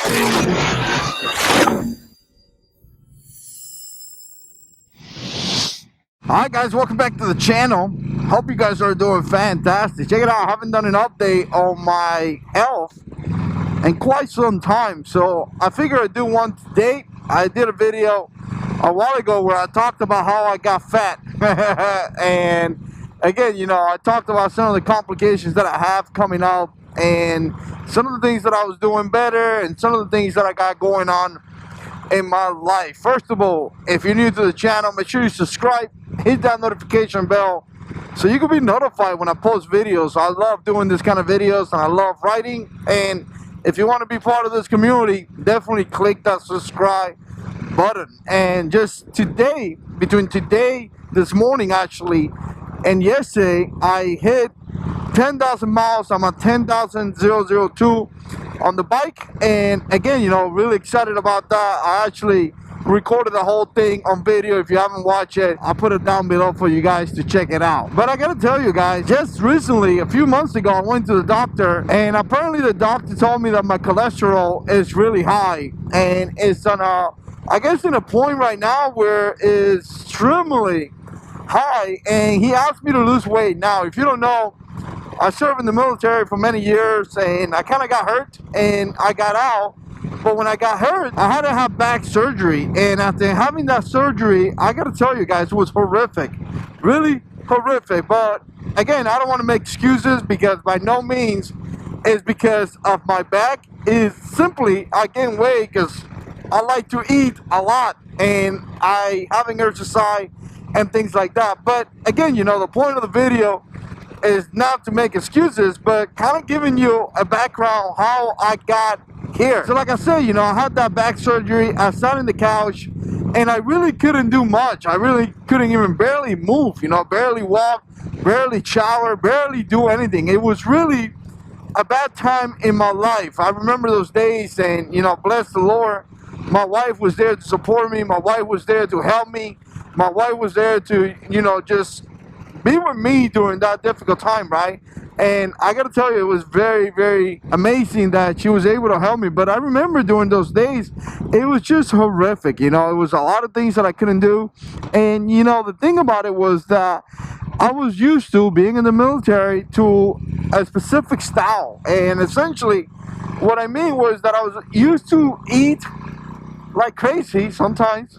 Alright guys, welcome back to the channel. Hope you guys are doing fantastic. Check it out, I haven't done an update on my health in quite some time, so I figured I'd do one today. I did a video a while ago where I talked about how I got fat. And again, you know, I talked about some of the complications that I have coming up and some of the things that I was doing better and some of the things that I got going on in my life. First of all, if you're new to the channel, make sure you subscribe, hit that notification bell so you can be notified when I post videos. I love doing this kind of videos and I love writing, and if you want to be part of this community, definitely click that subscribe button. And just today, between today, this morning actually, and yesterday, I hit 10,000 miles. I'm at 10,002 on the bike, and again, you know, really excited about that. I actually recorded the whole thing on video. If you haven't watched it, I'll put it down below for you guys to check it out. But I gotta tell you guys, just recently, a few months ago, I went to the doctor, and apparently the doctor told me that my cholesterol is really high, and it's on a, I guess, in a point right now where it's extremely high, and he asked me to lose weight. Now, if you don't know, I served in the military for many years, and I kind of got hurt and I got out. But when I got hurt, I had to have back surgery, and after having that surgery, I gotta tell you guys, it was horrific, really horrific. But again, I don't want to make excuses, because by no means is because of my back. It's simply I gained weight because I like to eat a lot and I haven't exercised and things like that. But again, you know, the point of the video is not to make excuses, but kind of giving you a background how I got here. So like I said, you know, I had that back surgery. I sat in the couch and I really couldn't do much. I really couldn't even barely move, you know, barely walk, barely shower, barely do anything. It was really a bad time in my life. I remember those days, and you know, bless the Lord, my wife was there to support me. My wife was there to help me. My wife was there to, you know, just be with me during that difficult time, right? And I gotta tell you, it was very, very amazing that she was able to help me. But I remember during those days, it was just horrific. You know, it was a lot of things that I couldn't do. And you know, the thing about it was that I was used to being in the military to a specific style. And essentially, what I mean was that I was used to eat like crazy sometimes.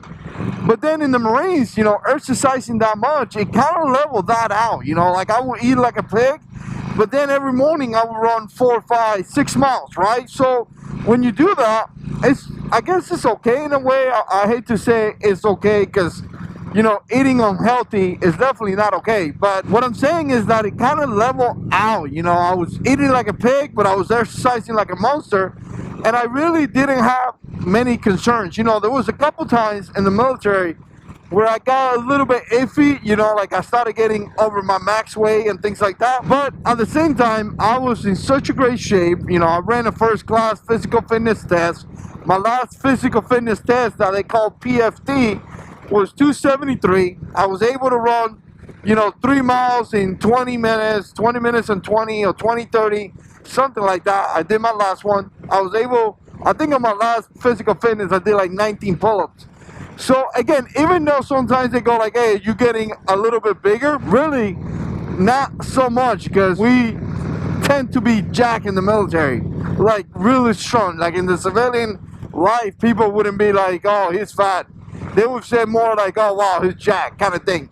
But then in the Marines, you know, exercising that much, it kind of leveled that out. You know, like I would eat like a pig, but then every morning I would run 4, 5, 6 miles, right? So when you do that, I guess it's okay in a way. I hate to say it's okay, because, you know, eating unhealthy is definitely not okay. But what I'm saying is that it kind of leveled out. You know, I was eating like a pig, but I was exercising like a monster. And I really didn't have many concerns. You know, there was a couple times in the military where I got a little bit iffy, you know, like I started getting over my max weight and things like that. But at the same time, I was in such a great shape. You know, I ran a first class physical fitness test. My last physical fitness test that they call PFT was 273. I was able to run, you know, 3 miles in 20 minutes, 20 minutes and 20, or 20, 30, something like that. I did my last one. I was able, I think on my last physical fitness, I did like 19 pull-ups. So again, even though sometimes they go like, hey, you're getting a little bit bigger, really not so much, because we tend to be jacked in the military, like really strong. Like in the civilian life, people wouldn't be like, oh, he's fat. They would say more like, oh, wow, he's jacked, kind of thing.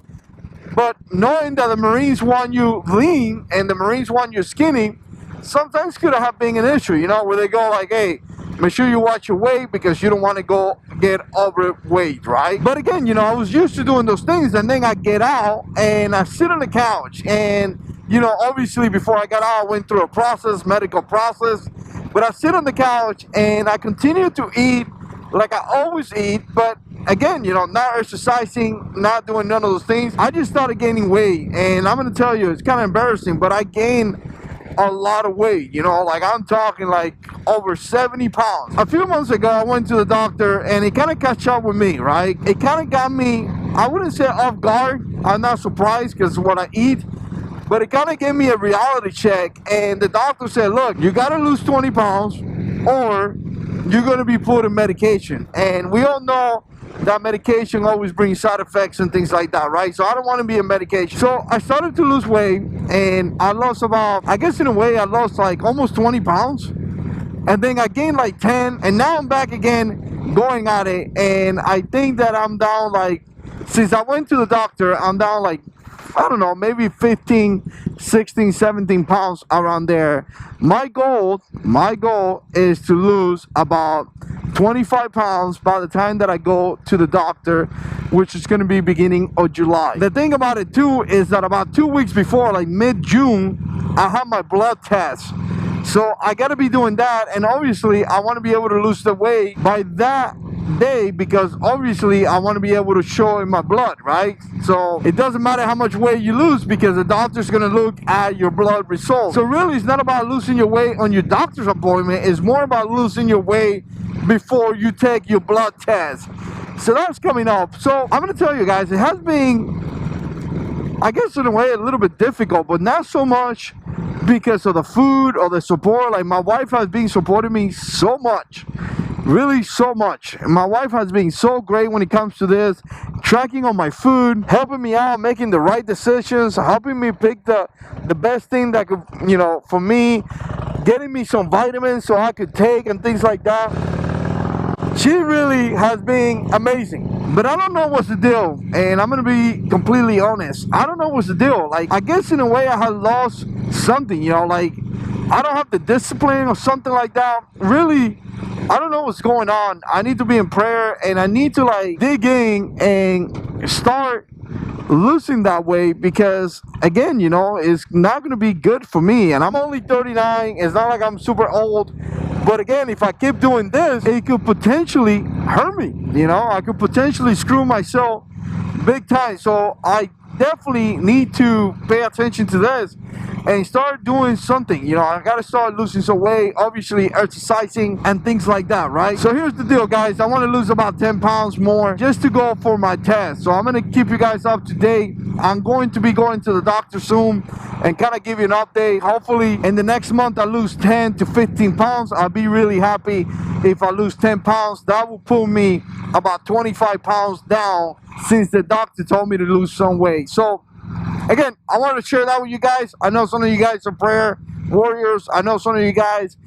But knowing that the Marines want you lean and the Marines want you skinny, sometimes could have been an issue, you know, where they go like, hey, make sure you watch your weight because you don't want to go get overweight, right? But again, you know, I was used to doing those things, and then I get out and I sit on the couch, and you know, obviously before I got out, I went through a process, medical process, but I sit on the couch and I continue to eat like I always eat. But again, you know, not exercising, not doing none of those things, I just started gaining weight. And I'm gonna tell you, it's kind of embarrassing, but I gained a lot of weight, you know, like I'm talking like over 70 pounds. A few months ago, I went to the doctor and it kind of catch up with me, right? It kind of got me, I wouldn't say off guard. I'm not surprised because what I eat, but it kind of gave me a reality check. And the doctor said, look, you got to lose 20 pounds or you're going to be put on medication. And we all know that medication always brings side effects and things like that, right? So I don't want to be on medication. So I started to lose weight, and I lost about, I guess in a way, I lost like almost 20 pounds. And then I gained like 10, and now I'm back again going at it. And I think that I'm down like, since I went to the doctor, I'm down like, I don't know, maybe 15, 16, 17 pounds around there. My goal is to lose about 25 pounds by the time that I go to the doctor, which is going to be beginning of July. The thing about it too is that about 2 weeks before, like mid-June, I have my blood test. So I got to be doing that, and obviously I want to be able to lose the weight by that day, because obviously I want to be able to show in my blood, right? So it doesn't matter how much weight you lose, because the doctor's going to look at your blood results. So really it's not about losing your weight on your doctor's appointment, it's more about losing your weight before you take your blood test. So that's coming up. So I'm going to tell you guys, it has been, I guess in a way, a little bit difficult, but not so much because of the food or the support. Like, my wife has been supporting me so much, really so much. My wife has been so great when it comes to this, tracking on my food, helping me out, making the right decisions, helping me pick the best thing that could, you know, for me, getting me some vitamins so I could take and things like that. She really has been amazing. But I don't know what's the deal, and I'm gonna be completely honest. I don't know what's the deal. Like, I guess in a way I have lost something, you know, like I don't have the discipline or something like that. Really, I don't know what's going on. I need to be in prayer, and I need to like dig in and start losing that weight, because again, you know, it's not going to be good for me. And I'm only 39. It's not like I'm super old, but again, if I keep doing this, it could potentially hurt me. You know, I could potentially screw myself big time. So I definitely need to pay attention to this and start doing something. You know, I gotta start losing some weight, obviously exercising and things like that, right? So here's the deal, guys. I want to lose about 10 pounds more just to go for my test. So I'm gonna keep you guys up to date. I'm going to be going to the doctor soon and kind of give you an update. Hopefully in the next month I lose 10 to 15 pounds. I'll be really happy if I lose 10 pounds. That will pull me about 25 pounds down, since the doctor told me to lose some weight. So again, I wanted to share that with you guys. I know some of you guys are prayer warriors. I know some of you guys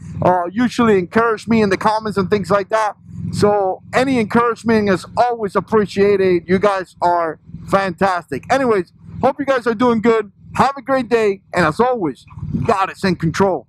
usually encourage me in the comments and things like that. So any encouragement is always appreciated. You guys are fantastic. Anyways, hope you guys are doing good. Have a great day. And as always, God is in control.